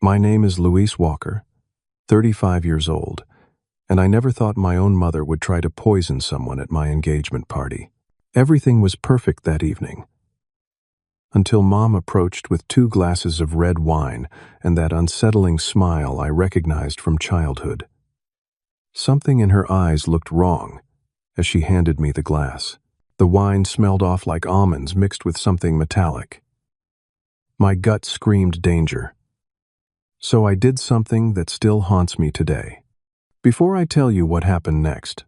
My name is Louise Walker, 35 years old, and I never thought my own mother would try to poison someone at my engagement party. Everything was perfect that evening, until Mom approached with 2 glasses of red wine and that unsettling smile I recognized from childhood. Something in her eyes looked wrong as she handed me the glass. The wine smelled off like almonds mixed with something metallic. My gut screamed danger. So I did something that still haunts me today. Before I tell you what happened next,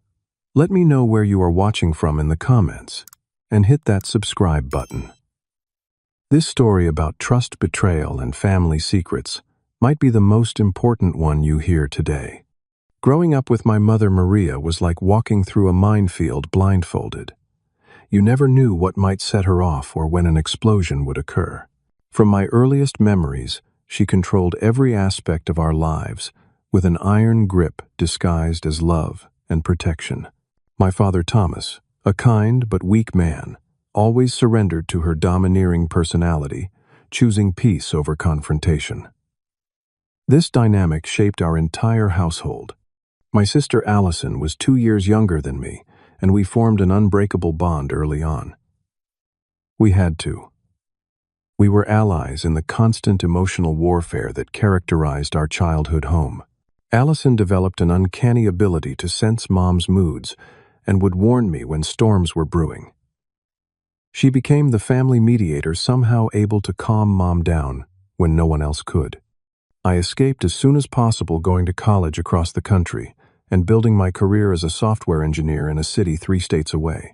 let me know where you are watching from in the comments and hit that subscribe button. This story about trust betrayal and family secrets might be the most important one you hear today. Growing up with my mother Maria was like walking through a minefield blindfolded. You never knew what might set her off or when an explosion would occur. From my earliest memories, she controlled every aspect of our lives with an iron grip disguised as love and protection. My father Thomas, a kind but weak man, always surrendered to her domineering personality, choosing peace over confrontation. This dynamic shaped our entire household. My sister Allison was 2 years younger than me, and we formed an unbreakable bond early on. We had to. We were allies in the constant emotional warfare that characterized our childhood home. Allison developed an uncanny ability to sense Mom's moods and would warn me when storms were brewing. She became the family mediator, somehow able to calm Mom down when no one else could. I escaped as soon as possible, going to college across the country and building my career as a software engineer in a city 3 states away.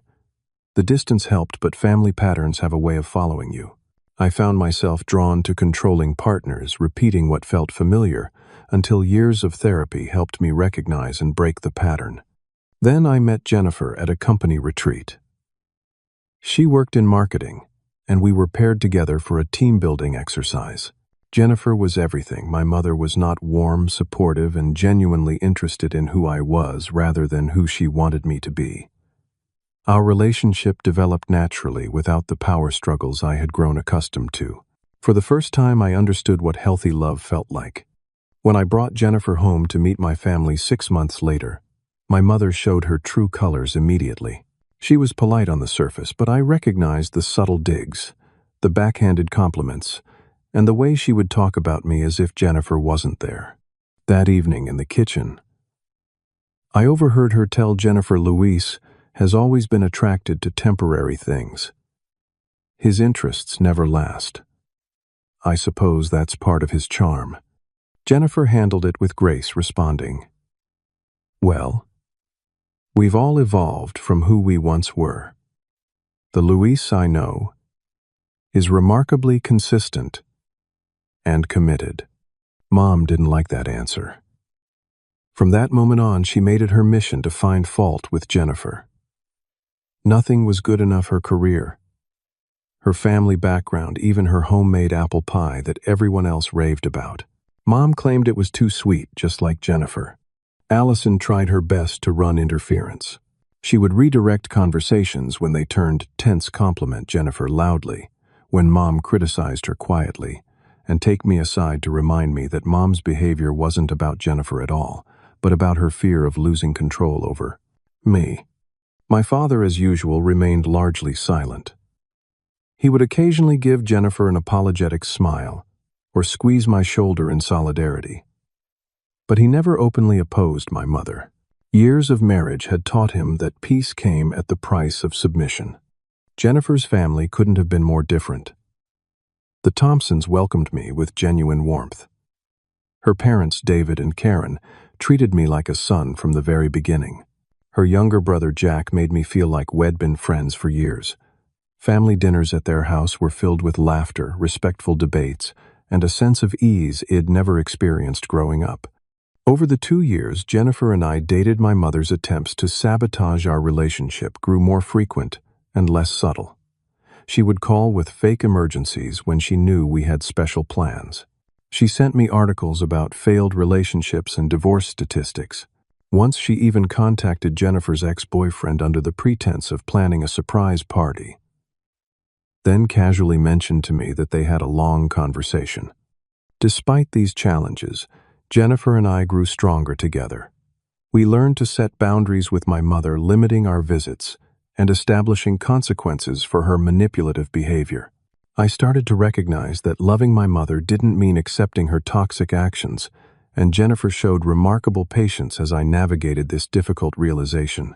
The distance helped, but family patterns have a way of following you. I found myself drawn to controlling partners, repeating what felt familiar, until years of therapy helped me recognize and break the pattern. Then I met Jennifer at a company retreat. She worked in marketing, and we were paired together for a team-building exercise. Jennifer was everything. My mother was not warm, supportive, and genuinely interested in who I was rather than who she wanted me to be. Our relationship developed naturally without the power struggles I had grown accustomed to. For the first time, I understood what healthy love felt like. When I brought Jennifer home to meet my family 6 months later, my mother showed her true colors immediately. She was polite on the surface, but I recognized the subtle digs, the backhanded compliments, and the way she would talk about me as if Jennifer wasn't there. That evening in the kitchen, I overheard her tell Jennifer, "Luis has always been attracted to temporary things. His interests never last. I suppose that's part of his charm." Jennifer handled it with grace, responding, "Well, we've all evolved from who we once were. The Luis I know is remarkably consistent and committed." Mom didn't like that answer. From that moment on, she made it her mission to find fault with Jennifer. Nothing was good enough: her career, her family background, even her homemade apple pie that everyone else raved about. Mom claimed it was too sweet, just like Jennifer. Allison tried her best to run interference. She would redirect conversations when they turned tense, compliment Jennifer loudly when Mom criticized her quietly, and take me aside to remind me that Mom's behavior wasn't about Jennifer at all, but about her fear of losing control over me. My father, as usual, remained largely silent. He would occasionally give Jennifer an apologetic smile or squeeze my shoulder in solidarity. But he never openly opposed my mother. Years of marriage had taught him that peace came at the price of submission. Jennifer's family couldn't have been more different. The Thompsons welcomed me with genuine warmth. Her parents, David and Karen, treated me like a son from the very beginning. Her younger brother, Jack, made me feel like we'd been friends for years. Family dinners at their house were filled with laughter, respectful debates, and a sense of ease I'd never experienced growing up. Over the 2 years Jennifer and I dated, my mother's attempts to sabotage our relationship grew more frequent and less subtle. She would call with fake emergencies when she knew we had special plans. She sent me articles about failed relationships and divorce statistics. Once she even contacted Jennifer's ex-boyfriend under the pretense of planning a surprise party, then casually mentioned to me that they had a long conversation. Despite these challenges, Jennifer and I grew stronger together. We learned to set boundaries with my mother, limiting our visits and establishing consequences for her manipulative behavior. I started to recognize that loving my mother didn't mean accepting her toxic actions, and Jennifer showed remarkable patience as I navigated this difficult realization.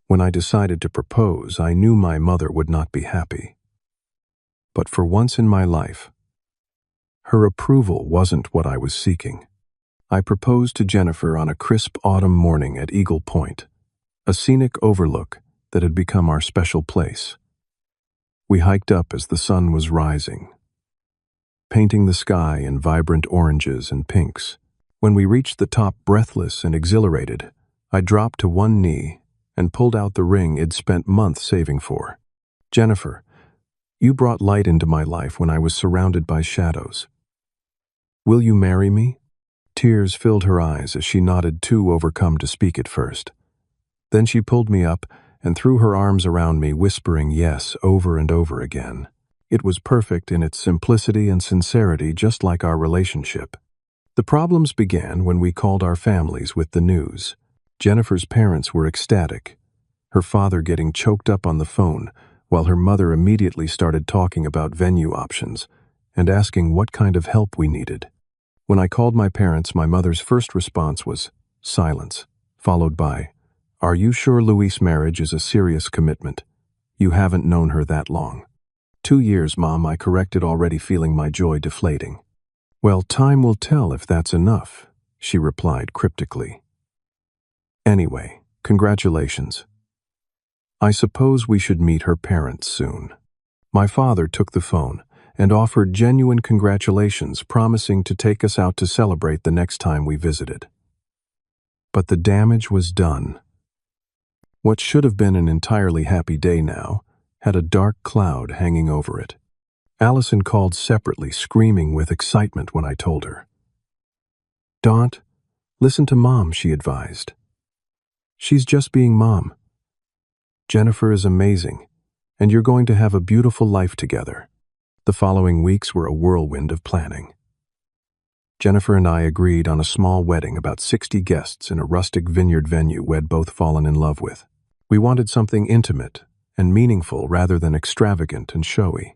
When I decided to propose, I knew my mother would not be happy. But for once in my life, her approval wasn't what I was seeking. I proposed to Jennifer on a crisp autumn morning at Eagle Point, a scenic overlook that had become our special place. We hiked up as the sun was rising, painting the sky in vibrant oranges and pinks. When we reached the top, breathless and exhilarated, I dropped to one knee and pulled out the ring I'd spent months saving for. "Jennifer, you brought light into my life when I was surrounded by shadows. Will you marry me?" Tears filled her eyes as she nodded, too overcome to speak at first. Then she pulled me up and threw her arms around me, whispering yes over and over again. It was perfect in its simplicity and sincerity, just like our relationship. The problems began when we called our families with the news. Jennifer's parents were ecstatic, her father getting choked up on the phone, while her mother immediately started talking about venue options and asking what kind of help we needed. When I called my parents, my mother's first response was silence, followed by, "Are you sure Luis' marriage is a serious commitment? You haven't known her that long." 2 years, Mom, I corrected, already feeling my joy deflating. "Well, time will tell if that's enough," she replied cryptically. "Anyway, congratulations. I suppose we should meet her parents soon." My father took the phone and offered genuine congratulations, promising to take us out to celebrate the next time we visited. But the damage was done. What should have been an entirely happy day now had a dark cloud hanging over it. Allison called separately, screaming with excitement when I told her. "Don't listen to Mom," she advised. "She's just being Mom. Jennifer is amazing, and you're going to have a beautiful life together." The following weeks were a whirlwind of planning. Jennifer and I agreed on a small wedding, about 60 guests, in a rustic vineyard venue we'd both fallen in love with. We wanted something intimate and meaningful rather than extravagant and showy.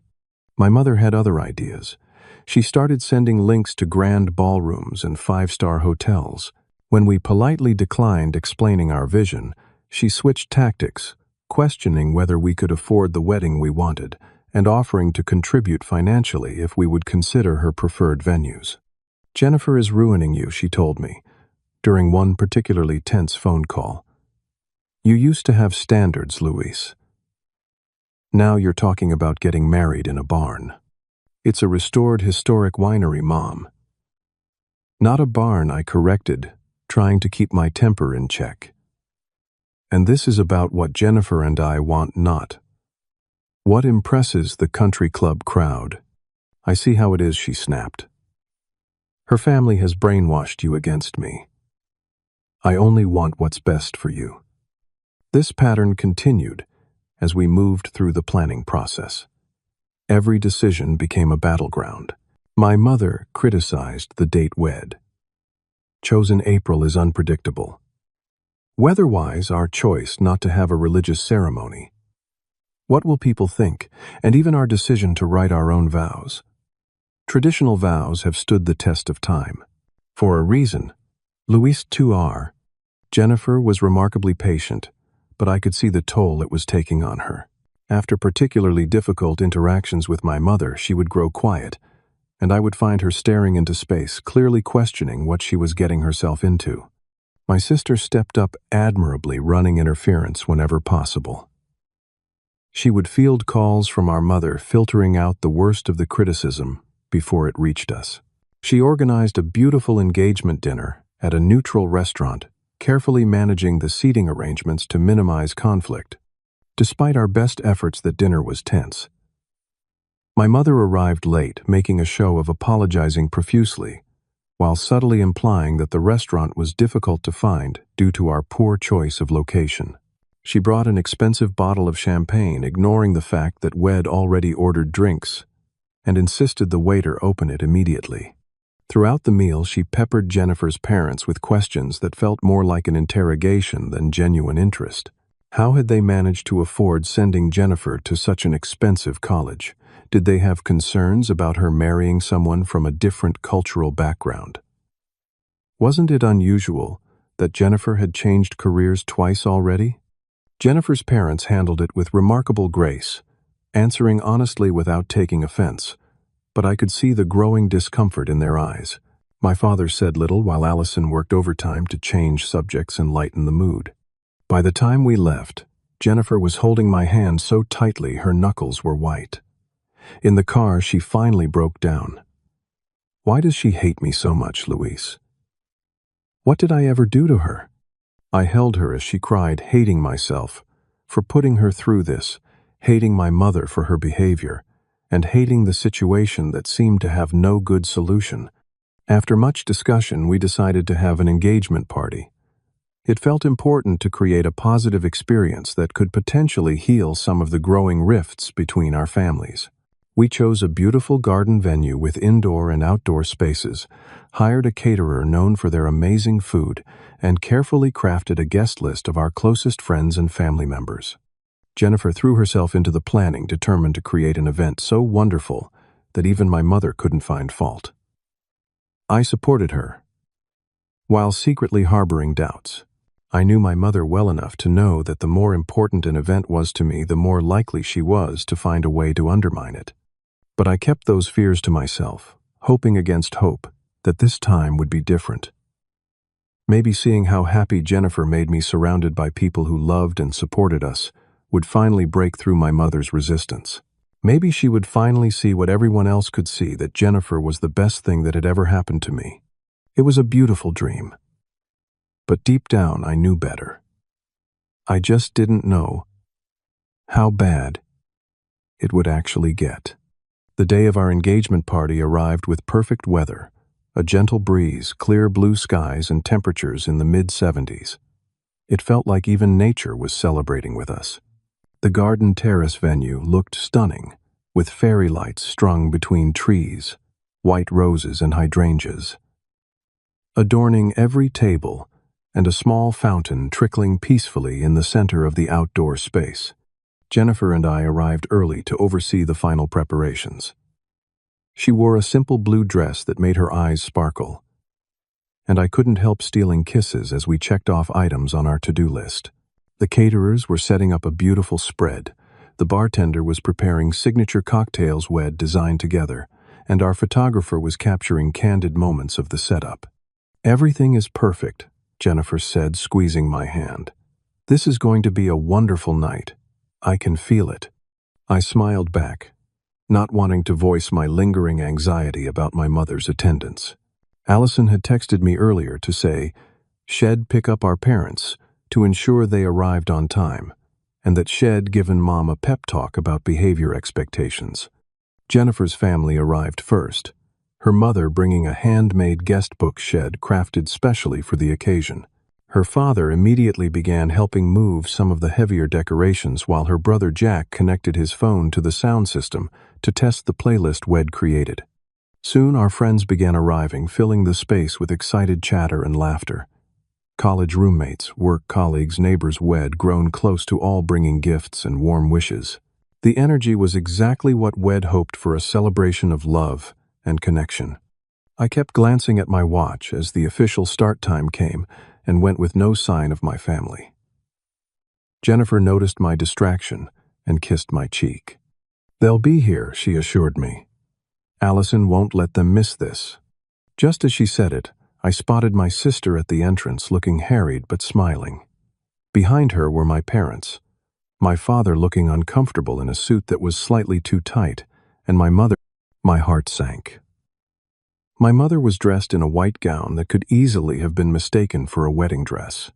My mother had other ideas. She started sending links to grand ballrooms and 5-star hotels. When we politely declined explaining our vision, she switched tactics, questioning whether we could afford the wedding we wanted and offering to contribute financially if we would consider her preferred venues. "Jennifer is ruining you," she told me, during one particularly tense phone call. "You used to have standards, Luis. Now you're talking about getting married in a barn. It's a restored historic winery, Mom." "Not a barn," I corrected, trying to keep my temper in check. "And this is about what Jennifer and I want, not what impresses the country club crowd." "I see how it is," she snapped. "Her family has brainwashed you against me. I only want what's best for you." This pattern continued as we moved through the planning process. Every decision became a battleground. My mother criticized the date we'd chosen. April is unpredictable. Weather-wise, our choice not to have a religious ceremony. What will people think? And even our decision to write our own vows. Traditional vows have stood the test of time. For a reason, Luis too are. Jennifer was remarkably patient, but I could see the toll it was taking on her. After particularly difficult interactions with my mother, she would grow quiet, and I would find her staring into space, clearly questioning what she was getting herself into. My sister stepped up admirably, running interference whenever possible. She would field calls from our mother, filtering out the worst of the criticism before it reached us. She organized a beautiful engagement dinner at a neutral restaurant, carefully managing the seating arrangements to minimize conflict. Despite our best efforts, the dinner was tense. My mother arrived late, making a show of apologizing profusely, while subtly implying that the restaurant was difficult to find due to our poor choice of location. She brought an expensive bottle of champagne, ignoring the fact that we'd already ordered drinks, and insisted the waiter open it immediately. Throughout the meal, she peppered Jennifer's parents with questions that felt more like an interrogation than genuine interest. How had they managed to afford sending Jennifer to such an expensive college? Did they have concerns about her marrying someone from a different cultural background? Wasn't it unusual that Jennifer had changed careers twice already? Jennifer's parents handled it with remarkable grace, answering honestly without taking offense, but I could see the growing discomfort in their eyes. My father said little while Allison worked overtime to change subjects and lighten the mood. By the time we left, Jennifer was holding my hand so tightly her knuckles were white. In the car, she finally broke down. "Why does she hate me so much, Luis? What did I ever do to her?" I held her as she cried, hating myself for putting her through this, hating my mother for her behavior, and hating the situation that seemed to have no good solution. After much discussion, we decided to have an engagement party. It felt important to create a positive experience that could potentially heal some of the growing rifts between our families. We chose a beautiful garden venue with indoor and outdoor spaces, hired a caterer known for their amazing food, and carefully crafted a guest list of our closest friends and family members. Jennifer threw herself into the planning, determined to create an event so wonderful that even my mother couldn't find fault. I supported her, while secretly harboring doubts. I knew my mother well enough to know that the more important an event was to me, the more likely she was to find a way to undermine it. But I kept those fears to myself, hoping against hope that this time would be different. Maybe seeing how happy Jennifer made me surrounded by people who loved and supported us would finally break through my mother's resistance. Maybe she would finally see what everyone else could see, that Jennifer was the best thing that had ever happened to me. It was a beautiful dream. But deep down, I knew better. I just didn't know how bad it would actually get. The day of our engagement party arrived with perfect weather, a gentle breeze, clear blue skies, and temperatures in the mid-70s. It felt like even nature was celebrating with us. The garden terrace venue looked stunning, with fairy lights strung between trees, white roses and hydrangeas, adorning every table, and a small fountain trickling peacefully in the center of the outdoor space. Jennifer and I arrived early to oversee the final preparations. She wore a simple blue dress that made her eyes sparkle, and I couldn't help stealing kisses as we checked off items on our to-do list. The caterers were setting up a beautiful spread, the bartender was preparing signature cocktails we'd designed together, and our photographer was capturing candid moments of the setup. "Everything is perfect," Jennifer said, squeezing my hand. "This is going to be a wonderful night. I can feel it." I smiled back, not wanting to voice my lingering anxiety about my mother's attendance. Allison had texted me earlier to say she'd pick up our parents to ensure they arrived on time, and that she'd given Mom a pep talk about behavior expectations. Jennifer's family arrived first, her mother bringing a handmade guest book she'd crafted specially for the occasion. Her father immediately began helping move some of the heavier decorations, while her brother Jack connected his phone to the sound system to test the playlist we'd created. Soon our friends began arriving, filling the space with excited chatter and laughter. College roommates, work colleagues, neighbors we'd grown close to, all bringing gifts and warm wishes. The energy was exactly what we'd hoped for, a celebration of love and connection. I kept glancing at my watch as the official start time came and went with no sign of my family. Jennifer noticed my distraction and kissed my cheek. "They'll be here," she assured me. "Allison won't let them miss this." Just as she said it, I spotted my sister at the entrance, looking harried but smiling. Behind her were my parents, my father looking uncomfortable in a suit that was slightly too tight, and my mother. My heart sank. My mother was dressed in a white gown that could easily have been mistaken for a wedding dress.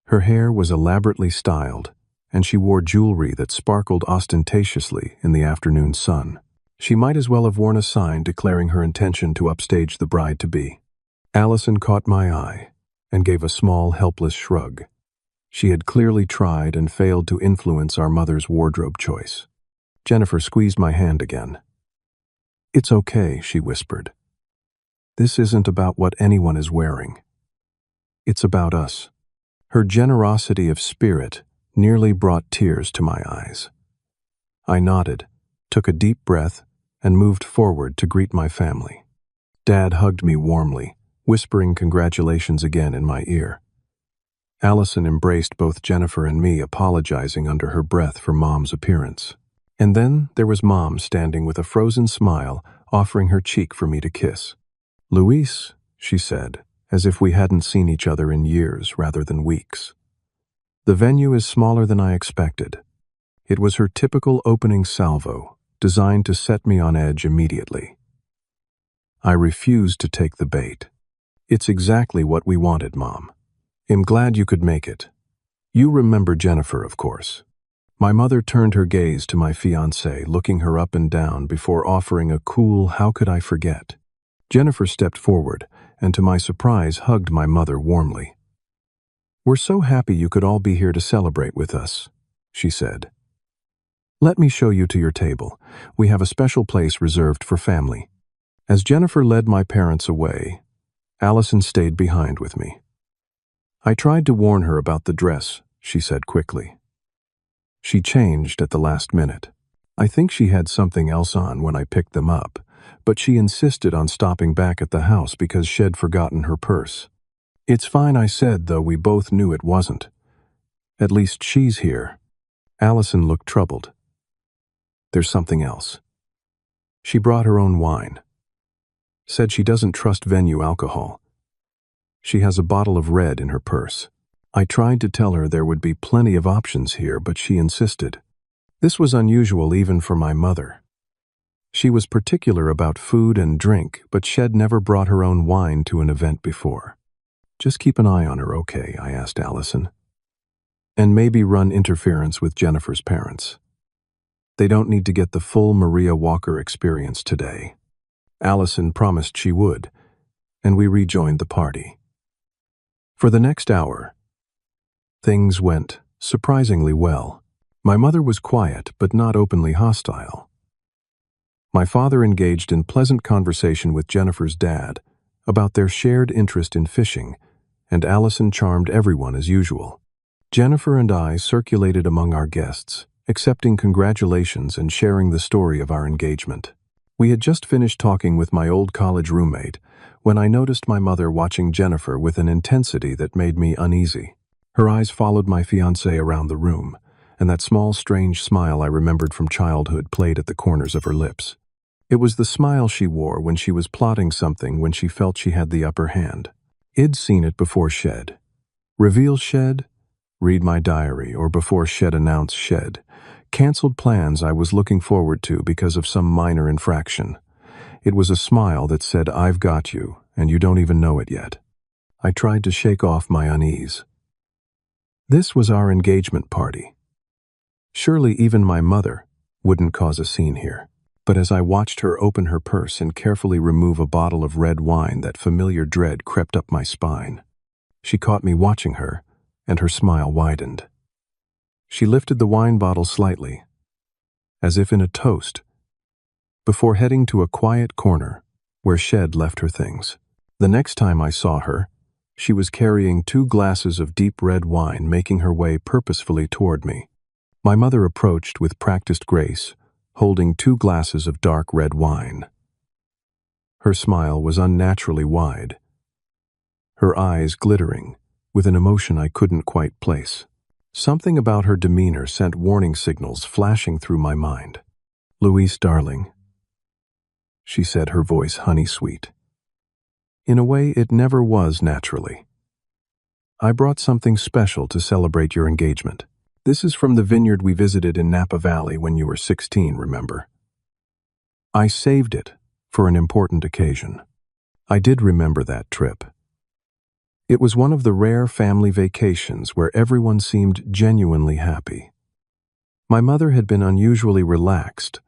Her hair was elaborately styled, and she wore jewelry that sparkled ostentatiously in the afternoon sun. She might as well have worn a sign declaring her intention to upstage the bride-to-be. Allison caught my eye and gave a small, helpless shrug. She had clearly tried and failed to influence our mother's wardrobe choice. Jennifer squeezed my hand again. "It's okay," she whispered. This isn't about what anyone is wearing. It's about us. Her generosity of spirit nearly brought tears to my eyes. I nodded, took a deep breath, and moved forward to greet my family. Dad hugged me warmly, whispering congratulations again in my ear. Allison embraced both Jennifer and me, apologizing under her breath for Mom's appearance. And then there was Mom standing with a frozen smile, offering her cheek for me to kiss. "Luis," she said, as if we hadn't seen each other in years rather than weeks. "The venue is smaller than I expected." It was her typical opening salvo, designed to set me on edge immediately. I refused to take the bait. "It's exactly what we wanted, Mom. I'm glad you could make it. You remember Jennifer, of course." My mother turned her gaze to my fiancé, looking her up and down before offering a cool, "How could I forget?" Jennifer stepped forward, and to my surprise hugged my mother warmly. "We're so happy you could all be here to celebrate with us," she said. "Let me show you to your table. We have a special place reserved for family." As Jennifer led my parents away, Allison stayed behind with me. "I tried to warn her about the dress," she said quickly. "She changed at the last minute. I think she had something else on when I picked them up, but she insisted on stopping back at the house because she'd forgotten her purse." "It's fine," I said, though we both knew it wasn't. "At least she's here." Allison looked troubled. "There's something else. She brought her own wine. Said she doesn't trust venue alcohol. She has a bottle of red in her purse." I tried to tell her there would be plenty of options here, but she insisted. This was unusual even for my mother. She was particular about food and drink, but she'd never brought her own wine to an event before. "Just keep an eye on her, okay?" I asked Allison. "And maybe run interference with Jennifer's parents. They don't need to get the full Maria Walker experience today." Allison promised she would, and we rejoined the party. For the next hour, things went surprisingly well. My mother was quiet but not openly hostile. My father engaged in pleasant conversation with Jennifer's dad about their shared interest in fishing, and Allison charmed everyone as usual. Jennifer and I circulated among our guests, accepting congratulations and sharing the story of our engagement. We had just finished talking with my old college roommate when I noticed my mother watching Jennifer with an intensity that made me uneasy. Her eyes followed my fiancé around the room, and that small, strange smile I remembered from childhood played at the corners of her lips. It was the smile she wore when she was plotting something, when she felt she had the upper hand. I'd seen it before Shed. Reveal Shed? Read my diary, or before Shed announced Shed. Cancelled plans I was looking forward to because of some minor infraction. It was a smile that said, "I've got you, and you don't even know it yet." I tried to shake off my unease. This was our engagement party. Surely even my mother wouldn't cause a scene here. But as I watched her open her purse and carefully remove a bottle of red wine, that familiar dread crept up my spine. She caught me watching her, and her smile widened. She lifted the wine bottle slightly, as if in a toast, before heading to a quiet corner where Shed left her things. The next time I saw her, she was carrying 2 glasses of deep red wine, making her way purposefully toward me. My mother approached with practiced grace, holding 2 glasses of dark red wine. Her smile was unnaturally wide, her eyes glittering with an emotion I couldn't quite place. Something about her demeanor sent warning signals flashing through my mind. "Luis, darling," she said, her voice honey-sweet. In a way it never was naturally. "I brought something special to celebrate your engagement. This is from the vineyard we visited in Napa Valley when you were 16, remember? I saved it for an important occasion." I did remember that trip. It was one of the rare family vacations where everyone seemed genuinely happy. My mother had been unusually relaxed,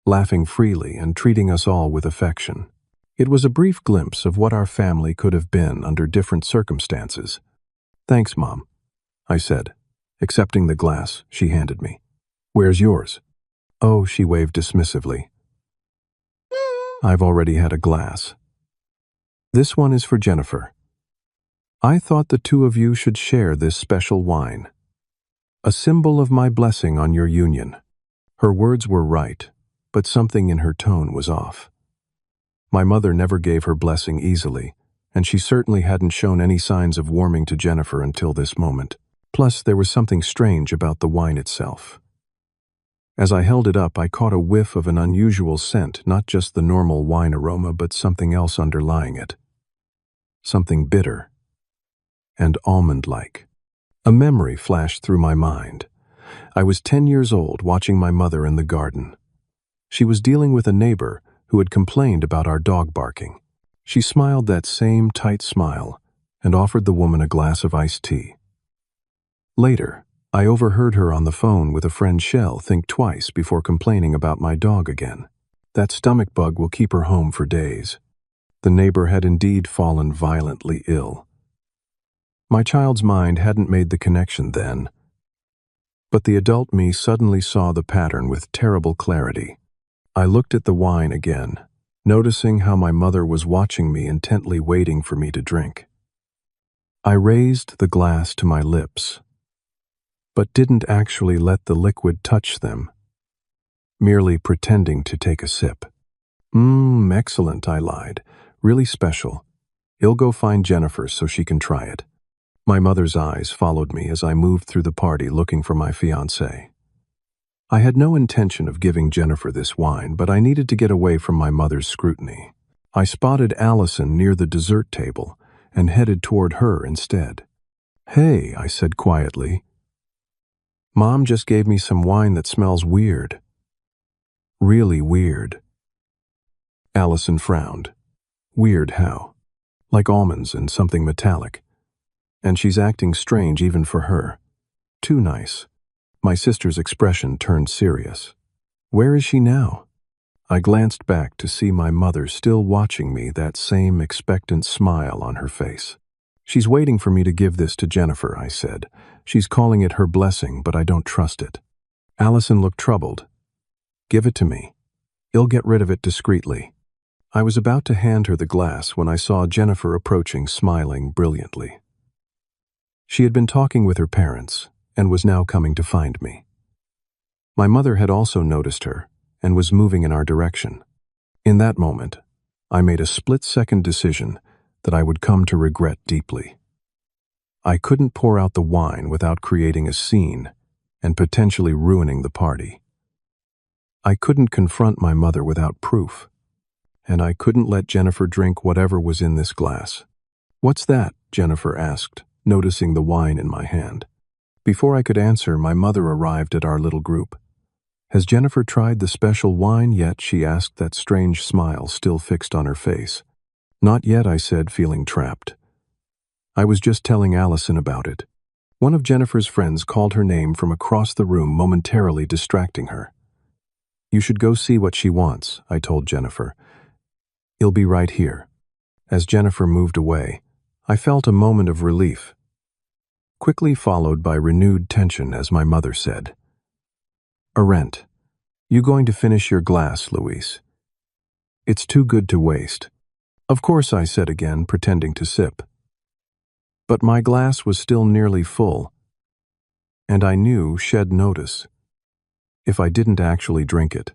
laughing freely and treating us all with affection. It was a brief glimpse of what our family could have been under different circumstances. "Thanks, Mom," I said, accepting the glass she handed me. "Where's yours?" "Oh," she waved dismissively. "I've already had a glass." This one is for Jennifer. I thought the two of you should share this special wine, a symbol of my blessing on your union." Her words were right, but something in her tone was off. My mother never gave her blessing easily, and she certainly hadn't shown any signs of warming to Jennifer until this moment. Plus, there was something strange about the wine itself. As I held it up, I caught a whiff of an unusual scent, not just the normal wine aroma, but something else underlying it. Something bitter and almond-like. A memory flashed through my mind. I was 10 years old, watching my mother in the garden. She was dealing with a neighbor who had complained about our dog barking. She smiled that same tight smile and offered the woman a glass of iced tea. Later, I overheard her on the phone with a friend Shell think twice before complaining about my dog again. That stomach bug will keep her home for days. The neighbor had indeed fallen violently ill. My child's mind hadn't made the connection then, but the adult me suddenly saw the pattern with terrible clarity. I looked at the wine again, noticing how my mother was watching me intently, waiting for me to drink. I raised the glass to my lips, but didn't actually let the liquid touch them, merely pretending to take a sip. Excellent," I lied. "Really special. I'll go find Jennifer so she can try it." My mother's eyes followed me as I moved through the party looking for my fiancé. I had no intention of giving Jennifer this wine, but I needed to get away from my mother's scrutiny. I spotted Allison near the dessert table and headed toward her instead. "Hey," I said quietly. "Mom just gave me some wine that smells weird. Really weird." Allison frowned. "Weird how?" "Like almonds and something metallic. And she's acting strange even for her. Too nice." My sister's expression turned serious. "Where is she now?" I glanced back to see my mother still watching me, that same expectant smile on her face. "She's waiting for me to give this to Jennifer," I said. "She's calling it her blessing, but I don't trust it." Allison looked troubled. "Give it to me. I'll get rid of it discreetly." I was about to hand her the glass when I saw Jennifer approaching, smiling brilliantly. She had been talking with her parents and was now coming to find me. My mother had also noticed her and was moving in our direction. In that moment, I made a split-second decision that I would come to regret deeply. I couldn't pour out the wine without creating a scene and potentially ruining the party. I couldn't confront my mother without proof, and I couldn't let Jennifer drink whatever was in this glass. "What's that?" Jennifer asked, noticing the wine in my hand. Before I could answer, my mother arrived at our little group. "Has Jennifer tried the special wine yet?" she asked, that strange smile still fixed on her face. "Not yet," I said, feeling trapped. "I was just telling Allison about it." One of Jennifer's friends called her name from across the room, momentarily distracting her. "You should go see what she wants," I told Jennifer. "I'll be right here." As Jennifer moved away, I felt a moment of relief, quickly followed by renewed tension as my mother said, "Aren't you going to finish your glass, Luis? It's too good to waste." "Of course," I said again, pretending to sip. But my glass was still nearly full, and I knew she'd notice if I didn't actually drink it.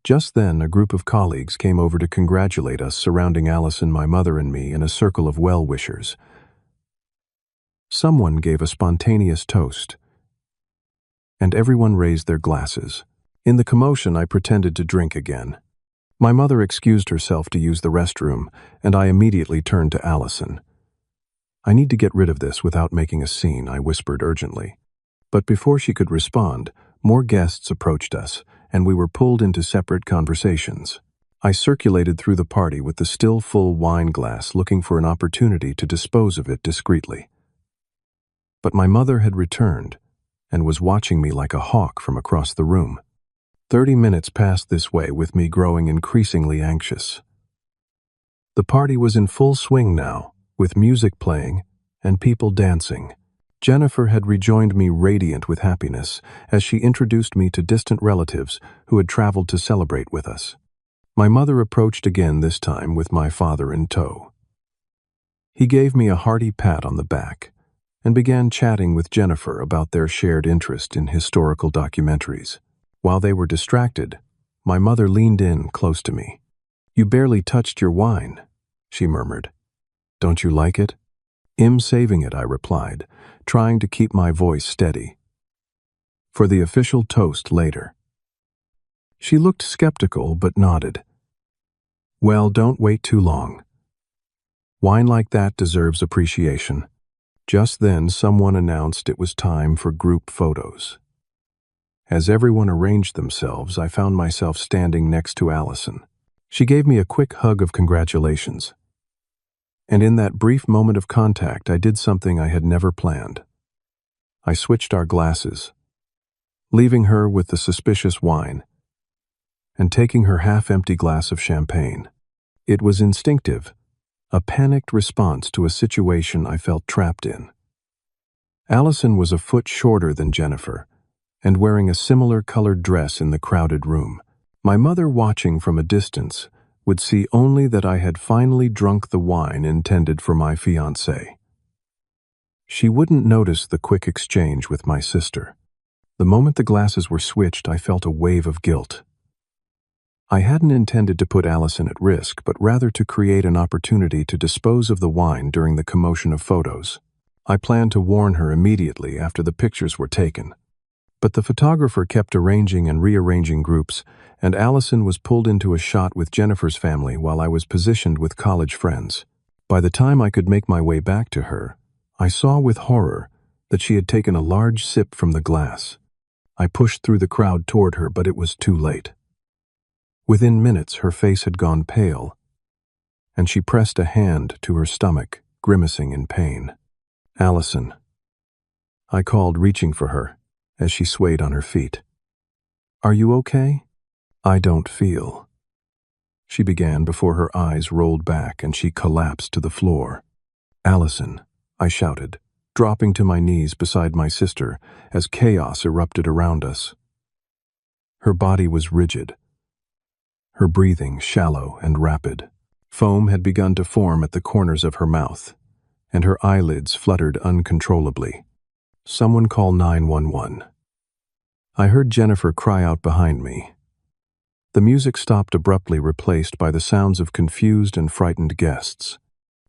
Just then, a group of colleagues came over to congratulate us, surrounding Allison, my mother, and me in a circle of well-wishers. Someone gave a spontaneous toast, and everyone raised their glasses. In the commotion, I pretended to drink again. My mother excused herself to use the restroom, and I immediately turned to Allison. "I need to get rid of this without making a scene," I whispered urgently. But before she could respond, more guests approached us, and we were pulled into separate conversations. I circulated through the party with the still full wine glass, looking for an opportunity to dispose of it discreetly. But my mother had returned and was watching me like a hawk from across the room. 30 minutes passed this way, with me growing increasingly anxious. The party was in full swing now, with music playing and people dancing. Jennifer had rejoined me, radiant with happiness, as she introduced me to distant relatives who had traveled to celebrate with us. My mother approached again, this time with my father in tow. He gave me a hearty pat on the back and began chatting with Jennifer about their shared interest in historical documentaries. While they were distracted, my mother leaned in close to me. "You barely touched your wine," she murmured. "Don't you like it?" "I'm saving it," I replied, trying to keep my voice steady. "For the official toast later." She looked skeptical but nodded. "Well, don't wait too long. Wine like that deserves appreciation." Just then, someone announced it was time for group photos. As everyone arranged themselves, I found myself standing next to Allison. She gave me a quick hug of congratulations. And in that brief moment of contact, I did something I had never planned. I switched our glasses, leaving her with the suspicious wine and taking her half-empty glass of champagne. It was instinctive, a panicked response to a situation I felt trapped in. Allison was a foot shorter than Jennifer and wearing a similar colored dress in the crowded room. My mother, watching from a distance, would see only that I had finally drunk the wine intended for my fiancé. She wouldn't notice the quick exchange with my sister. The moment the glasses were switched, I felt a wave of guilt. I hadn't intended to put Allison at risk, but rather to create an opportunity to dispose of the wine during the commotion of photos. I planned to warn her immediately after the pictures were taken. But the photographer kept arranging and rearranging groups, and Allison was pulled into a shot with Jennifer's family while I was positioned with college friends. By the time I could make my way back to her, I saw with horror that she had taken a large sip from the glass. I pushed through the crowd toward her, but it was too late. Within minutes, her face had gone pale, and she pressed a hand to her stomach, grimacing in pain. "Allison," I called, reaching for her as she swayed on her feet. "Are you okay?" "I don't feel," she began before her eyes rolled back and she collapsed to the floor. "Allison," I shouted, dropping to my knees beside my sister as chaos erupted around us. Her body was rigid, her breathing shallow and rapid. Foam had begun to form at the corners of her mouth, and her eyelids fluttered uncontrollably. "Someone call 911. I heard Jennifer cry out behind me. The music stopped abruptly, replaced by the sounds of confused and frightened guests.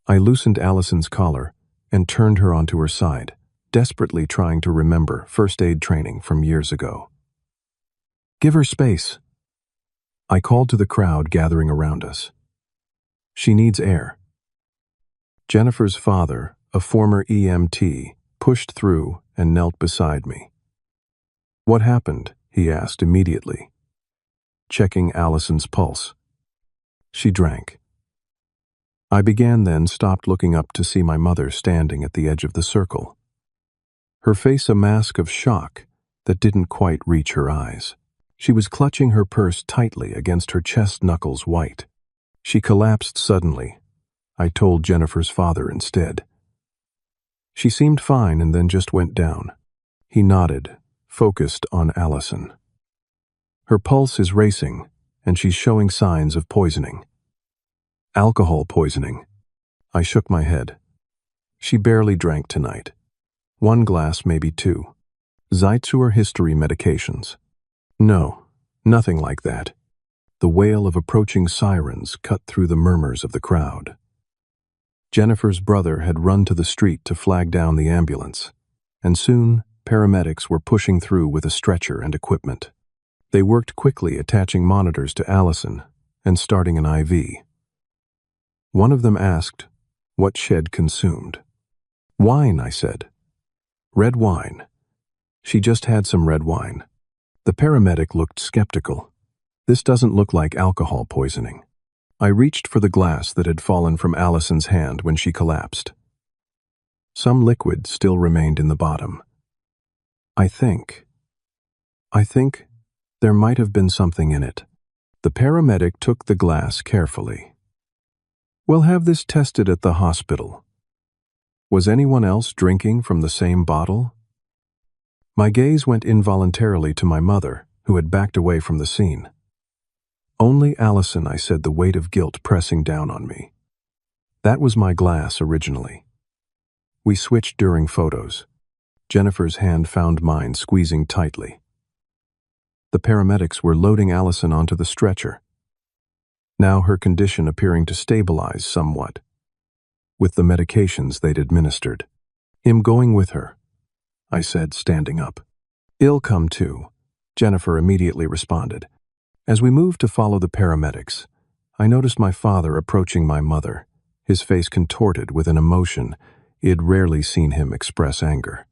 I loosened Allison's collar and turned her onto her side, desperately trying to remember first aid training from years ago. "Give her space," I called to the crowd gathering around us. "She needs air." Jennifer's father, a former EMT, pushed through and knelt beside me. "What happened?" he asked immediately, checking Allison's pulse. "She drank." I began, then stopped, looking up to see my mother standing at the edge of the circle, her face a mask of shock that didn't quite reach her eyes. She was clutching her purse tightly against her chest, knuckles white. "She collapsed suddenly," I told Jennifer's father instead. "She seemed fine and then just went down." He nodded, focused on Allison. "Her pulse is racing, and she's showing signs of poisoning." "Alcohol poisoning." I shook my head. "She barely drank tonight. One glass, maybe two. Zeitz or history medications." "No, nothing like that." The wail of approaching sirens cut through the murmurs of the crowd. Jennifer's brother had run to the street to flag down the ambulance, and soon paramedics were pushing through with a stretcher and equipment. They worked quickly, attaching monitors to Allison and starting an IV. One of them asked what she'd consumed. "Wine," I said. "Red wine. She just had some red wine." The paramedic looked skeptical. "This doesn't look like alcohol poisoning." I reached for the glass that had fallen from Allison's hand when she collapsed. Some liquid still remained in the bottom. I think there might have been something in it." The paramedic took the glass carefully. "We'll have this tested at the hospital. Was anyone else drinking from the same bottle?" My gaze went involuntarily to my mother, who had backed away from the scene. "Only Allison," I said, the weight of guilt pressing down on me. That was my glass originally. We switched during photos. Jennifer's hand found mine, squeezing tightly. The paramedics were loading Allison onto the stretcher, now her condition appearing to stabilize somewhat, with the medications they'd administered. "Him going with her," I said, standing up. "He'll come too," Jennifer immediately responded. As we moved to follow the paramedics, I noticed my father approaching my mother, his face contorted with an emotion I'd rarely seen him express anger.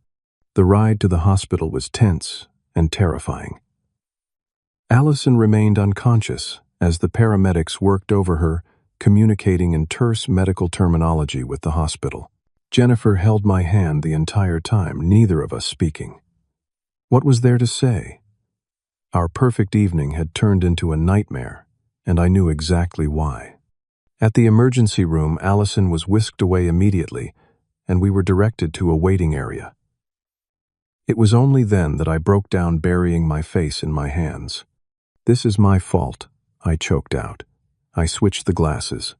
The ride to the hospital was tense and terrifying. Allison remained unconscious as the paramedics worked over her, communicating in terse medical terminology with the hospital. Jennifer held my hand the entire time, neither of us speaking. What was there to say? Our perfect evening had turned into a nightmare, and I knew exactly why. At the emergency room, Allison was whisked away immediately, and we were directed to a waiting area. It was only then that I broke down, burying my face in my hands. "This is my fault," I choked out. "I switched the glasses.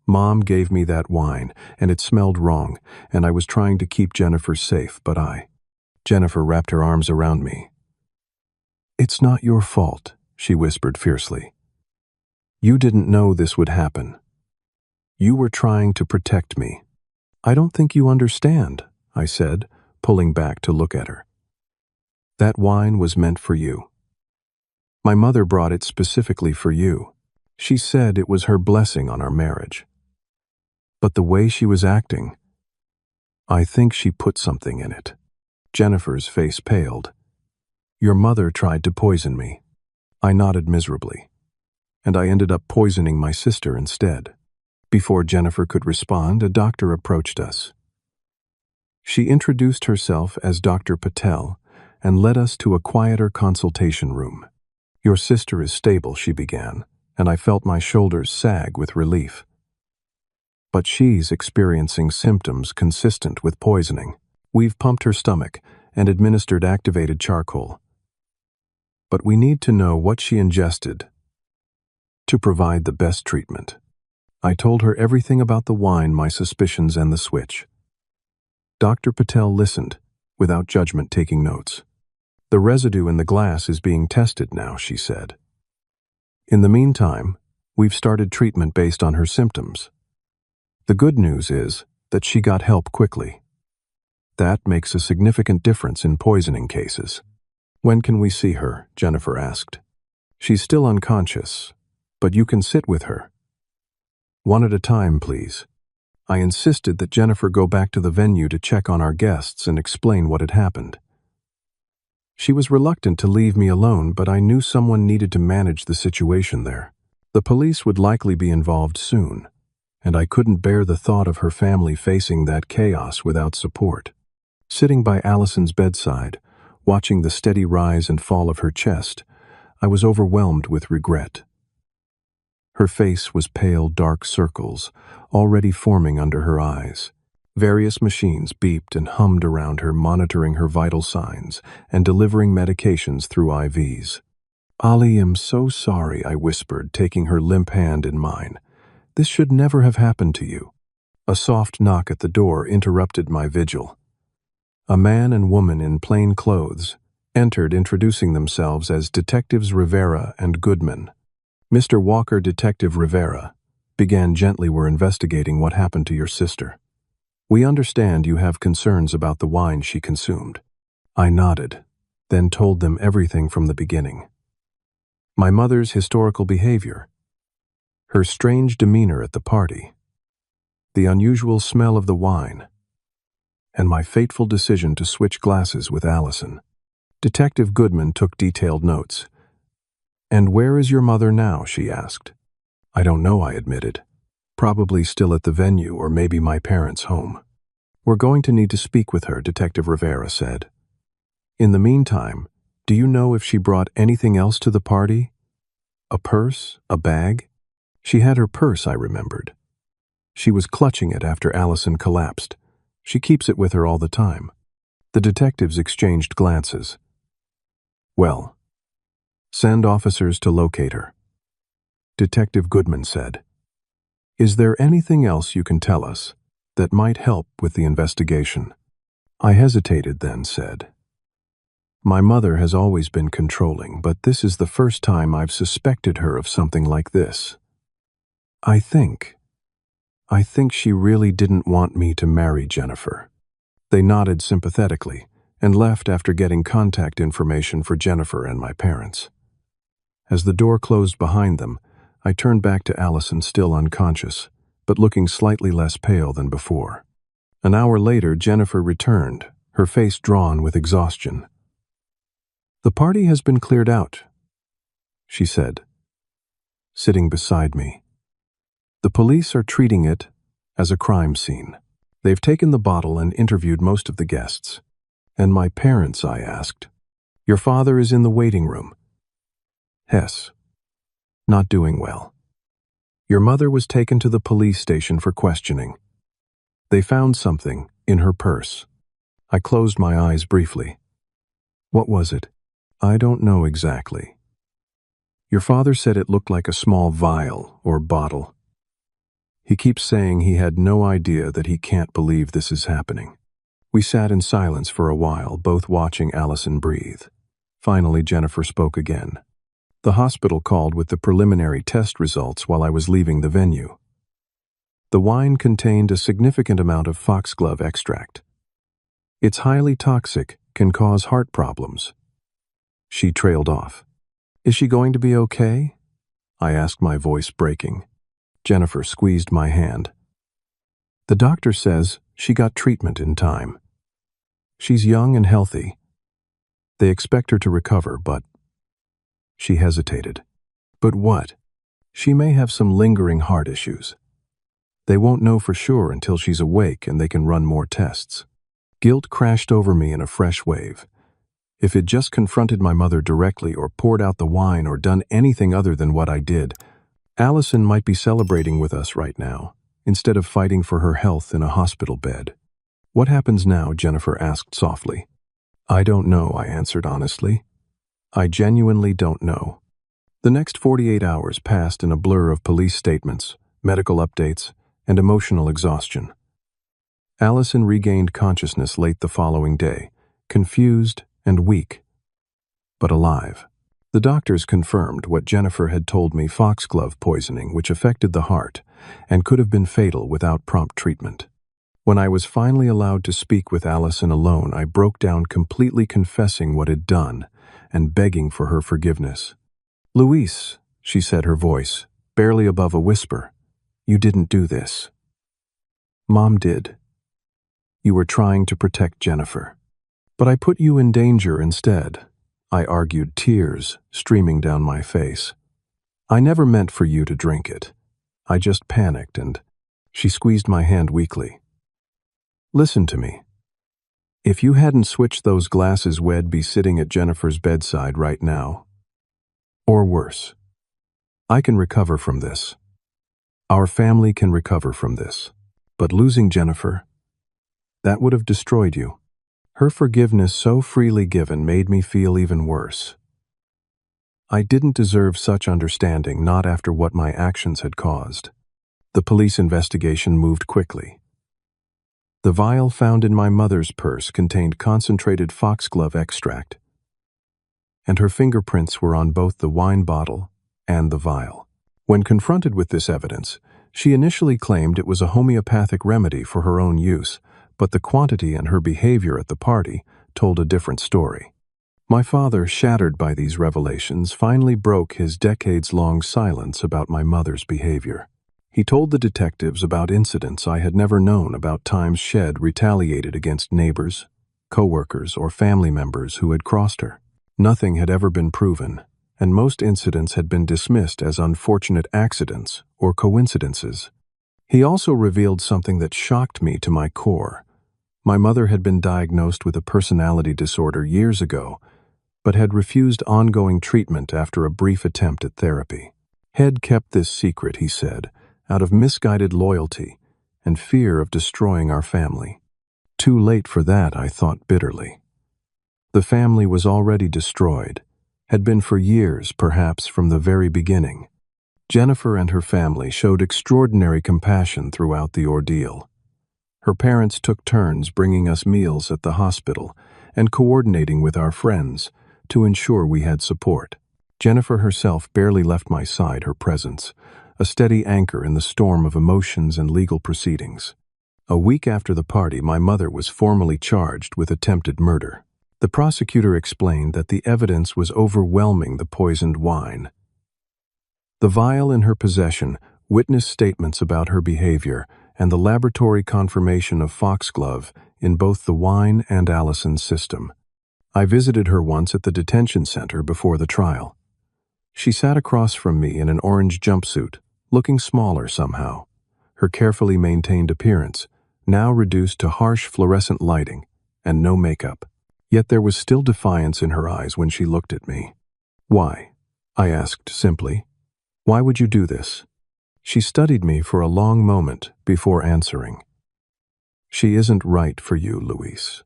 Mom gave me that wine, and it smelled wrong, and I was trying to keep Jennifer safe, but Jennifer wrapped her arms around me. "It's not your fault," she whispered fiercely. "You didn't know this would happen. You were trying to protect me." "I don't think you understand," I said, pulling back to look at her. "That wine was meant for you. My mother brought it specifically for you. She said it was her blessing on our marriage. But the way she was acting, I think she put something in it." Jennifer's face paled. "Your mother tried to poison me." I nodded miserably. "And I ended up poisoning my sister instead." Before Jennifer could respond, a doctor approached us. She introduced herself as Dr. Patel and led us to a quieter consultation room. "Your sister is stable," she began, and I felt my shoulders sag with relief. "But she's experiencing symptoms consistent with poisoning. We've pumped her stomach and administered activated charcoal. But we need to know what she ingested to provide the best treatment." I told her everything about the wine, my suspicions, and the switch. Dr. Patel listened, without judgment, taking notes. "The residue in the glass is being tested now," she said. "In the meantime, we've started treatment based on her symptoms. The good news is that she got help quickly. That makes a significant difference in poisoning cases." "When can we see her?" Jennifer asked. "She's still unconscious, but you can sit with her." "One at a time, please." I insisted that Jennifer go back to the venue to check on our guests and explain what had happened. She was reluctant to leave me alone, but I knew someone needed to manage the situation there. The police would likely be involved soon, and I couldn't bear the thought of her family facing that chaos without support. Sitting by Allison's bedside, watching the steady rise and fall of her chest, I was overwhelmed with regret. Her face was pale, dark circles, already forming under her eyes. Various machines beeped and hummed around her, monitoring her vital signs and delivering medications through IVs. "Ali, I'm so sorry," I whispered, taking her limp hand in mine. "This should never have happened to you." A soft knock at the door interrupted my vigil. A man and woman in plain clothes entered, introducing themselves as Detectives Rivera and Goodman. "Mr. Walker, Detective Rivera," began gently, "we're investigating what happened to your sister. We understand you have concerns about the wine she consumed." I nodded, then told them everything from the beginning. My mother's historical behavior, her strange demeanor at the party, the unusual smell of the wine, and my fateful decision to switch glasses with Allison. Detective Goodman took detailed notes. "And where is your mother now?" she asked. "I don't know," I admitted. "Probably still at the venue, or maybe my parents' home." "We're going to need to speak with her," Detective Rivera said. "In the meantime, do you know if she brought anything else to the party? A purse? A bag?" She had her purse, I remembered. She was clutching it after Allison collapsed. She keeps it with her all the time. The detectives exchanged glances. "Well, send officers to locate her," Detective Goodman said. Is there anything else you can tell us that might help with the investigation? I hesitated, then said, My mother has always been controlling, but this is the first time I've suspected her of something like this. I think she really didn't want me to marry Jennifer. They nodded sympathetically and left after getting contact information for Jennifer and my parents. As the door closed behind them, I turned back to Allison, still unconscious, but looking slightly less pale than before. An hour later, Jennifer returned, her face drawn with exhaustion. The party has been cleared out, she said, sitting beside me. The police are treating it as a crime scene. They've taken the bottle and interviewed most of the guests. And my parents, I asked. Your father is in the waiting room. Yes. Not doing well. Your mother was taken to the police station for questioning. They found something in her purse. I closed my eyes briefly. What was it? I don't know exactly. Your father said it looked like a small vial or bottle. He keeps saying he had no idea, that he can't believe this is happening. We sat in silence for a while, both watching Allison breathe. Finally, Jennifer spoke again. The hospital called with the preliminary test results while I was leaving the venue. The wine contained a significant amount of foxglove extract. It's highly toxic, can cause heart problems. She trailed off. Is she going to be okay? I asked, my voice breaking. Jennifer squeezed my hand. The doctor says she got treatment in time. She's young and healthy. They expect her to recover, but... She hesitated. But what? She may have some lingering heart issues. They won't know for sure until she's awake and they can run more tests. Guilt crashed over me in a fresh wave. If it just confronted my mother directly or poured out the wine or done anything other than what I did, Allison might be celebrating with us right now, instead of fighting for her health in a hospital bed. What happens now? Jennifer asked softly. I don't know, I answered honestly. I genuinely don't know. The next 48 hours passed in a blur of police statements, medical updates, and emotional exhaustion. Allison regained consciousness late the following day, confused and weak, but alive. The doctors confirmed what Jennifer had told me: foxglove poisoning, which affected the heart and could have been fatal without prompt treatment. When I was finally allowed to speak with Allison alone, I broke down, completely confessing what had done and begging for her forgiveness. Luis, she said, her voice barely above a whisper, you didn't do this. Mom did. You were trying to protect Jennifer. But I put you in danger instead, I argued, tears streaming down my face. I never meant for you to drink it. I just panicked, and she squeezed my hand weakly. Listen to me. If you hadn't switched those glasses, we'd be sitting at Jennifer's bedside right now. Or worse. I can recover from this. Our family can recover from this. But losing Jennifer, that would have destroyed you. Her forgiveness, so freely given, made me feel even worse. I didn't deserve such understanding, not after what my actions had caused. The police investigation moved quickly. The vial found in my mother's purse contained concentrated foxglove extract, and her fingerprints were on both the wine bottle and the vial. When confronted with this evidence, she initially claimed it was a homeopathic remedy for her own use, but the quantity and her behavior at the party told a different story. My father, shattered by these revelations, finally broke his decades-long silence about my mother's behavior. He told the detectives about incidents I had never known, about times Shed retaliated against neighbors, co-workers, or family members who had crossed her. Nothing had ever been proven, and most incidents had been dismissed as unfortunate accidents or coincidences. He also revealed something that shocked me to my core. My mother had been diagnosed with a personality disorder years ago, but had refused ongoing treatment after a brief attempt at therapy. Head kept this secret, he said, out of misguided loyalty and fear of destroying our family. Too late for that, I thought bitterly. The family was already destroyed, had been for years, perhaps from the very beginning. Jennifer and her family showed extraordinary compassion throughout the ordeal. Her parents took turns bringing us meals at the hospital and coordinating with our friends to ensure we had support. Jennifer herself barely left my side, her presence, a steady anchor in the storm of emotions and legal proceedings. A week after the party, my mother was formally charged with attempted murder. The prosecutor explained that the evidence was overwhelming the poisoned wine. The vial in her possession, witness statements about her behavior, and the laboratory confirmation of foxglove in both the wine and Allison's system. I visited her once at the detention center before the trial. She sat across from me in an orange jumpsuit, looking smaller somehow. Her carefully maintained appearance, now reduced to harsh fluorescent lighting and no makeup. Yet there was still defiance in her eyes when she looked at me. "Why?" I asked simply. "Why would you do this?" She studied me for a long moment before answering. "She isn't right for you, Luis.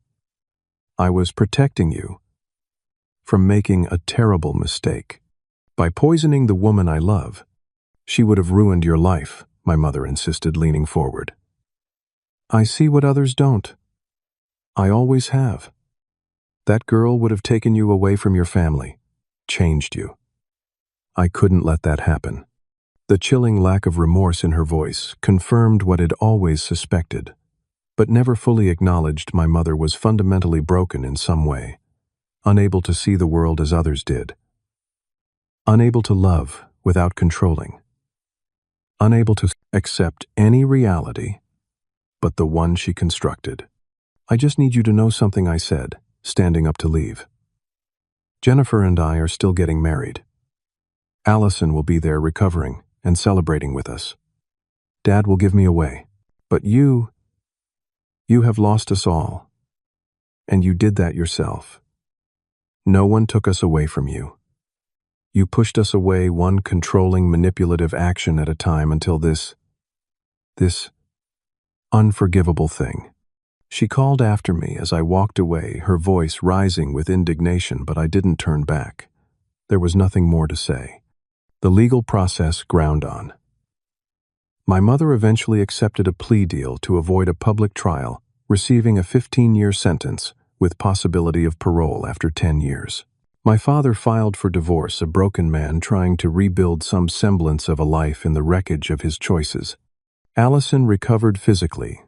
I was protecting you from making a terrible mistake. By poisoning the woman I love, she would have ruined your life," my mother insisted, leaning forward. "I see what others don't. I always have. That girl would have taken you away from your family, changed you. I couldn't let that happen." The chilling lack of remorse in her voice confirmed what I'd always suspected, but never fully acknowledged my mother was fundamentally broken in some way, unable to see the world as others did, unable to love without controlling, unable to accept any reality but the one she constructed. "I just need you to know something," I said, standing up to leave. "Jennifer and I are still getting married. Allison will be there recovering and celebrating with us. Dad will give me away. But you have lost us all. And you did that yourself. No one took us away from you. You pushed us away one controlling, manipulative action at a time until this unforgivable thing." She called after me as I walked away, her voice rising with indignation, but I didn't turn back. There was nothing more to say. The legal process ground on. My mother eventually accepted a plea deal to avoid a public trial, receiving a 15-year sentence with possibility of parole after 10 years. My father filed for divorce, a broken man trying to rebuild some semblance of a life in the wreckage of his choices. Allison recovered physically,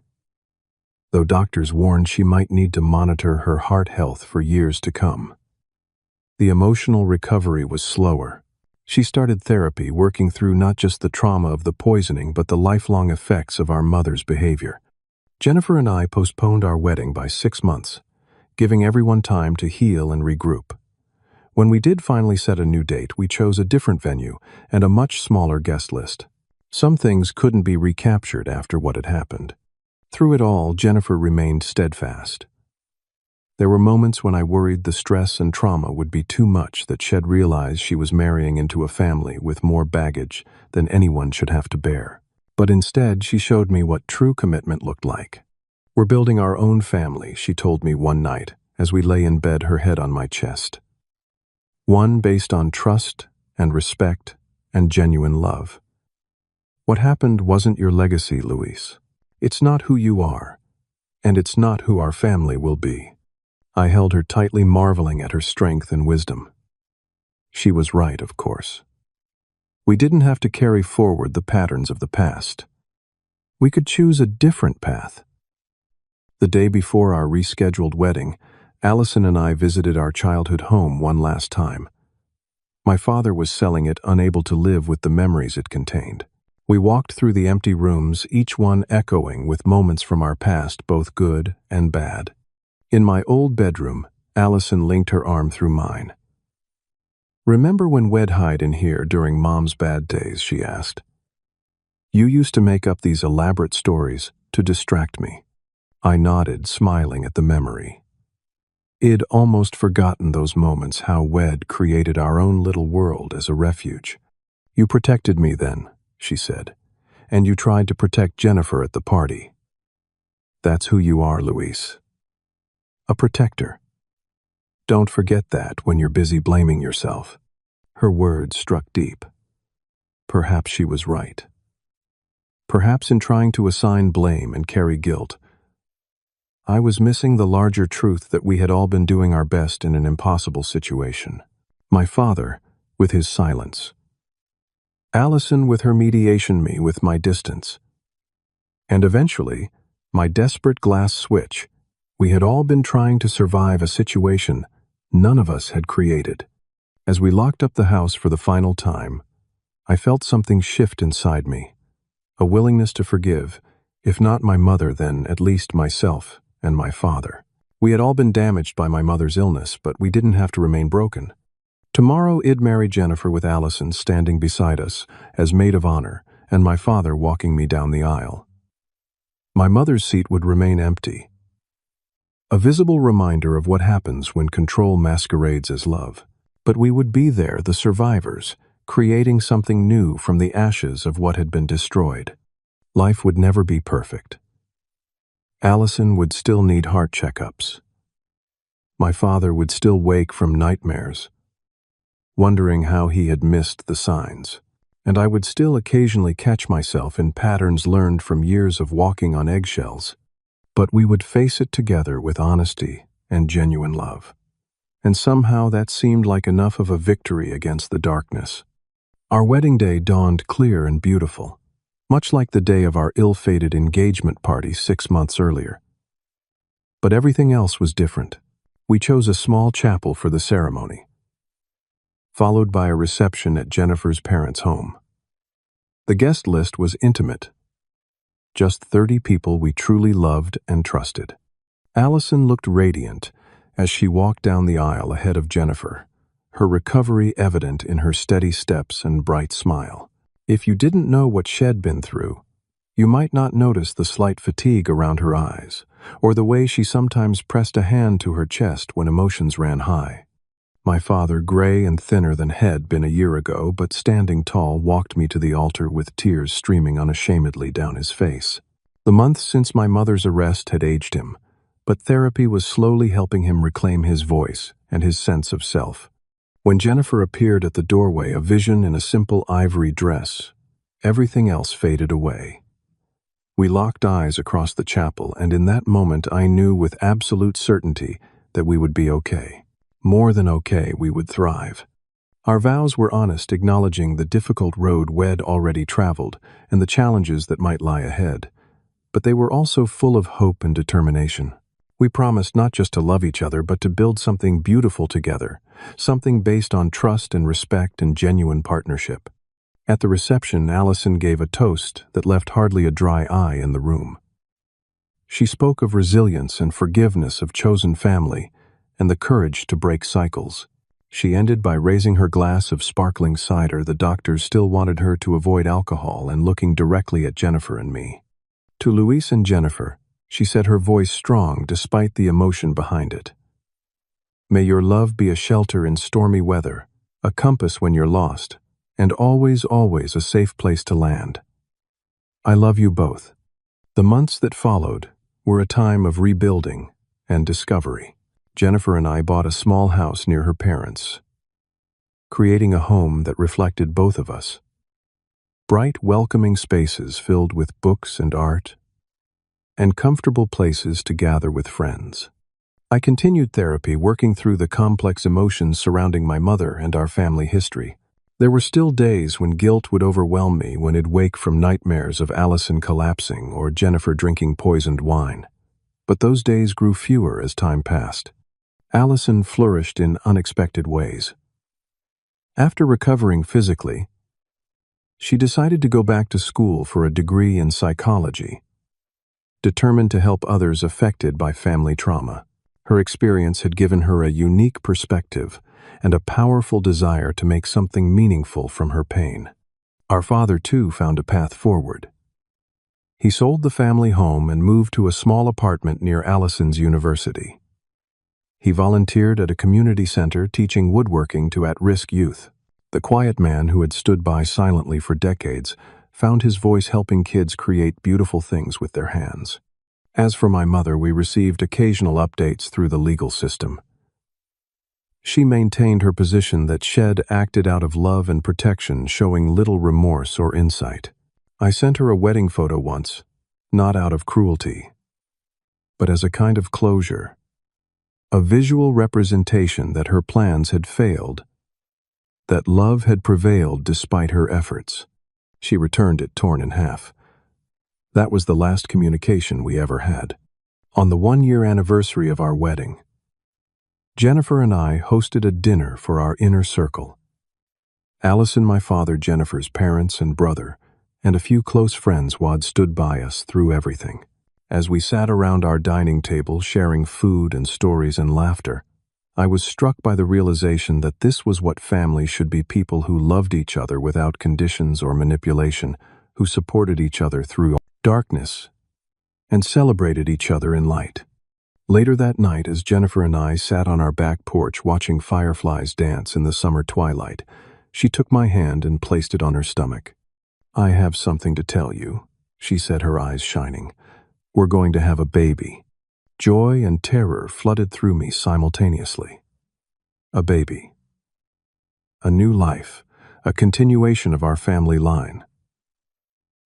though doctors warned she might need to monitor her heart health for years to come. The emotional recovery was slower. She started therapy, working through not just the trauma of the poisoning but the lifelong effects of our mother's behavior. Jennifer and I postponed our wedding by 6 months, giving everyone time to heal and regroup. When we did finally set a new date, we chose a different venue and a much smaller guest list. Some things couldn't be recaptured after what had happened. Through it all, Jennifer remained steadfast. There were moments when I worried the stress and trauma would be too much, that she'd realize she was marrying into a family with more baggage than anyone should have to bear. But instead, she showed me what true commitment looked like. "We're building our own family," she told me one night as we lay in bed, her head on my chest. "One based on trust and respect and genuine love. What happened wasn't your legacy, Luis. It's not who you are, and it's not who our family will be." I held her tightly, marveling at her strength and wisdom. She was right, of course. We didn't have to carry forward the patterns of the past. We could choose a different path. The day before our rescheduled wedding, Allison and I visited our childhood home one last time. My father was selling it, unable to live with the memories it contained. We walked through the empty rooms, each one echoing with moments from our past, both good and bad. In my old bedroom, Allison linked her arm through mine. "Remember when we'd hide in here during Mom's bad days?" she asked. "You used to make up these elaborate stories to distract me." I nodded, smiling at the memory. I'd almost forgotten those moments, how we'd created our own little world as a refuge. "You protected me then," she said, "and you tried to protect Jennifer at the party. That's who you are, Luis. A protector. Don't forget that when you're busy blaming yourself." Her words struck deep. Perhaps she was right. Perhaps in trying to assign blame and carry guilt, I was missing the larger truth that we had all been doing our best in an impossible situation. My father, with his silence. Allison with her mediation, me with my distance. And eventually, my desperate glass switch. We had all been trying to survive a situation none of us had created. As we locked up the house for the final time, I felt something shift inside me. A willingness to forgive, if not my mother, then at least myself and my father. We had all been damaged by my mother's illness, but we didn't have to remain broken. Tomorrow I'd marry Jennifer with Allison standing beside us as maid of honor and my father walking me down the aisle. My mother's seat would remain empty. A visible reminder of what happens when control masquerades as love. But we would be there, the survivors, creating something new from the ashes of what had been destroyed. Life would never be perfect. Allison would still need heart checkups. My father would still wake from nightmares, wondering how he had missed the signs. And I would still occasionally catch myself in patterns learned from years of walking on eggshells. But we would face it together with honesty and genuine love. And somehow that seemed like enough of a victory against the darkness. Our wedding day dawned clear and beautiful, much like the day of our ill-fated engagement party 6 months earlier. But everything else was different. We chose a small chapel for the ceremony, followed by a reception at Jennifer's parents' home. The guest list was intimate, just 30 people we truly loved and trusted. Allison looked radiant as she walked down the aisle ahead of Jennifer, her recovery evident in her steady steps and bright smile. If you didn't know what she'd been through, you might not notice the slight fatigue around her eyes, or the way she sometimes pressed a hand to her chest when emotions ran high. My father, gray and thinner than had been a year ago, but standing tall, walked me to the altar with tears streaming unashamedly down his face. The months since my mother's arrest had aged him, but therapy was slowly helping him reclaim his voice and his sense of self. When Jennifer appeared at the doorway, a vision in a simple ivory dress, everything else faded away. We locked eyes across the chapel, and in that moment I knew with absolute certainty that we would be okay. More than okay, we would thrive. Our vows were honest, acknowledging the difficult road we'd already traveled and the challenges that might lie ahead. But they were also full of hope and determination. We promised not just to love each other, but to build something beautiful together, something based on trust and respect and genuine partnership. At the reception, Allison gave a toast that left hardly a dry eye in the room. She spoke of resilience and forgiveness of chosen family, and the courage to break cycles. She ended by raising her glass of sparkling cider. The doctors still wanted her to avoid alcohol, and looking directly at Jennifer and me. To Luis and Jennifer, she said, her voice strong despite the emotion behind it. May your love be a shelter in stormy weather, a compass when you're lost, and always, always a safe place to land. I love you both. The months that followed were a time of rebuilding and discovery. Jennifer and I bought a small house near her parents, creating a home that reflected both of us. Bright, welcoming spaces filled with books and art, and comfortable places to gather with friends. I continued therapy, working through the complex emotions surrounding my mother and our family history. There were still days when guilt would overwhelm me, when I'd wake from nightmares of Allison collapsing or Jennifer drinking poisoned wine. But those days grew fewer as time passed. Allison flourished in unexpected ways. After recovering physically, she decided to go back to school for a degree in psychology, determined to help others affected by family trauma. Her experience had given her a unique perspective and a powerful desire to make something meaningful from her pain. Our father, too, found a path forward. He sold the family home and moved to a small apartment near Allison's university. He volunteered at a community center teaching woodworking to at-risk youth. The quiet man who had stood by silently for decades found his voice helping kids create beautiful things with their hands. As for my mother, we received occasional updates through the legal system. She maintained her position that Shed acted out of love and protection, showing little remorse or insight. I sent her a wedding photo once, not out of cruelty, but as a kind of closure, a visual representation that her plans had failed, that love had prevailed despite her efforts. She returned it torn in half. That was the last communication we ever had. On the 1-year anniversary of our wedding, Jennifer and I hosted a dinner for our inner circle. Allison, my father, Jennifer's parents and brother, and a few close friends stood by us through everything. As we sat around our dining table sharing food and stories and laughter, I was struck by the realization that this was what family should be: people who loved each other without conditions or manipulation, who supported each other through darkness and celebrated each other in light. Later that night, as Jennifer and I sat on our back porch watching fireflies dance in the summer twilight, she took my hand and placed it on her stomach. "I have something to tell you," she said, her eyes shining. "We're going to have a baby." Joy and terror flooded through me simultaneously. A baby. A new life, a continuation of our family line.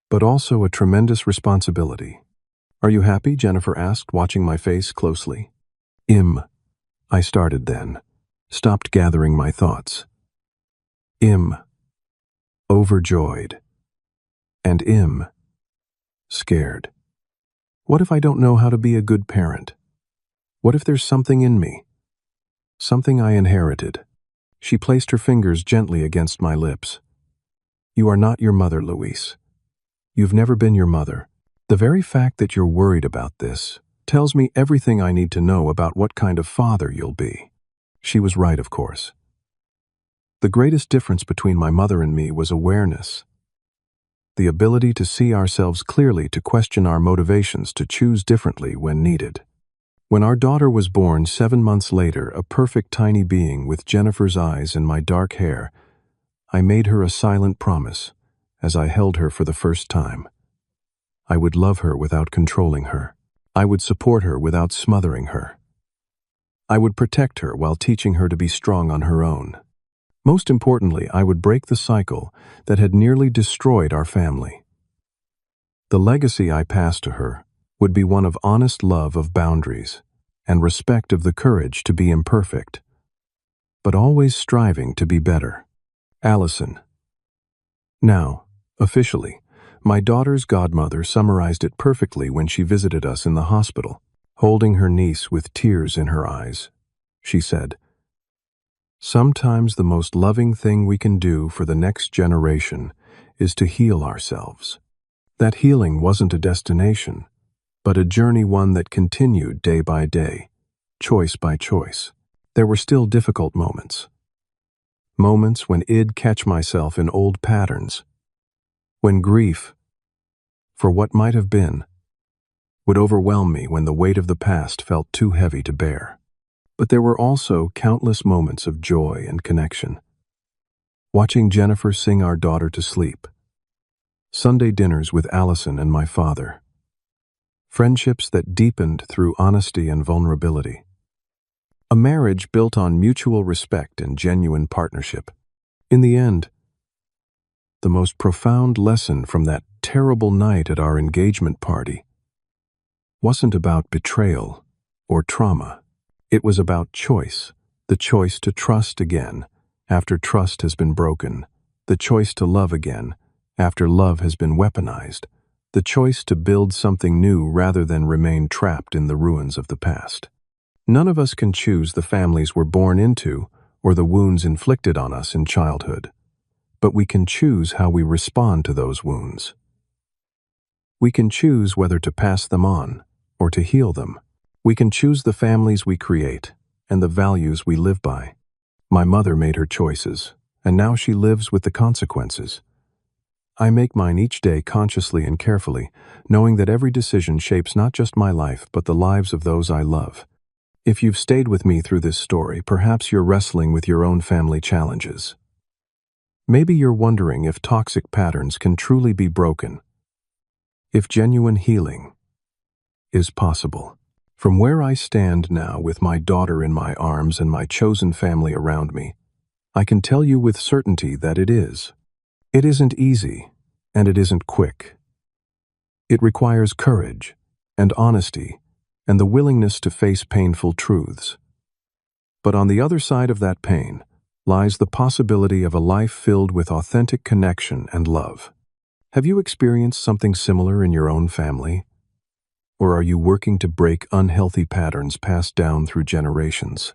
But also a tremendous responsibility. "Are you happy?" Jennifer asked, watching my face closely. I started then, stopped gathering my thoughts. Overjoyed. And scared. What if I don't know how to be a good parent? What if there's something in me? Something I inherited. She placed her fingers gently against my lips. "You are not your mother, Louise. You've never been your mother. The very fact that you're worried about this tells me everything I need to know about what kind of father you'll be." She was right, of course. The greatest difference between my mother and me was awareness. The ability to see ourselves clearly, to question our motivations, to choose differently when needed. When our daughter was born 7 months later, a perfect tiny being with Jennifer's eyes and my dark hair, I made her a silent promise as I held her for the first time. I would love her without controlling her. I would support her without smothering her. I would protect her while teaching her to be strong on her own. Most importantly, I would break the cycle that had nearly destroyed our family. The legacy I passed to her would be one of honest love of boundaries and respect of the courage to be imperfect, but always striving to be better. Allison. Now, officially, my daughter's godmother summarized it perfectly when she visited us in the hospital. Holding her niece with tears in her eyes, she said, "Sometimes the most loving thing we can do for the next generation is to heal ourselves." That healing wasn't a destination, but a journey, one that continued day by day, choice by choice. There were still difficult moments. Moments when I'd catch myself in old patterns. When grief, for what might have been, would overwhelm me, when the weight of the past felt too heavy to bear. But there were also countless moments of joy and connection. Watching Jennifer sing our daughter to sleep. Sunday dinners with Allison and my father. Friendships that deepened through honesty and vulnerability. A marriage built on mutual respect and genuine partnership. In the end, the most profound lesson from that terrible night at our engagement party wasn't about betrayal or trauma. It was about choice. The choice to trust again after trust has been broken. The choice to love again after love has been weaponized. The choice to build something new rather than remain trapped in the ruins of the past. None of us can choose the families we're born into or the wounds inflicted on us in childhood, but we can choose how we respond to those wounds. We can choose whether to pass them on or to heal them. We can choose the families we create and the values we live by. My mother made her choices, and now she lives with the consequences. I make mine each day consciously and carefully, knowing that every decision shapes not just my life but the lives of those I love. If you've stayed with me through this story, perhaps you're wrestling with your own family challenges. Maybe you're wondering if toxic patterns can truly be broken, if genuine healing is possible. From where I stand now with my daughter in my arms and my chosen family around me, I can tell you with certainty that it is. It isn't easy, and it isn't quick. It requires courage and honesty and the willingness to face painful truths. But on the other side of that pain lies the possibility of a life filled with authentic connection and love. Have you experienced something similar in your own family? Or are you working to break unhealthy patterns passed down through generations?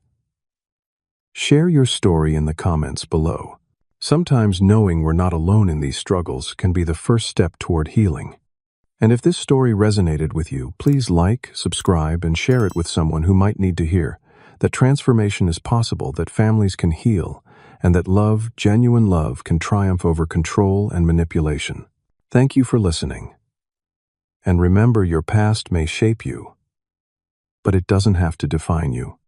Share your story in the comments below. Sometimes knowing we're not alone in these struggles can be the first step toward healing. And if this story resonated with you, please like, subscribe, and share it with someone who might need to hear that transformation is possible, that families can heal, and that love, genuine love, can triumph over control and manipulation. Thank you for listening. And remember, your past may shape you, but it doesn't have to define you.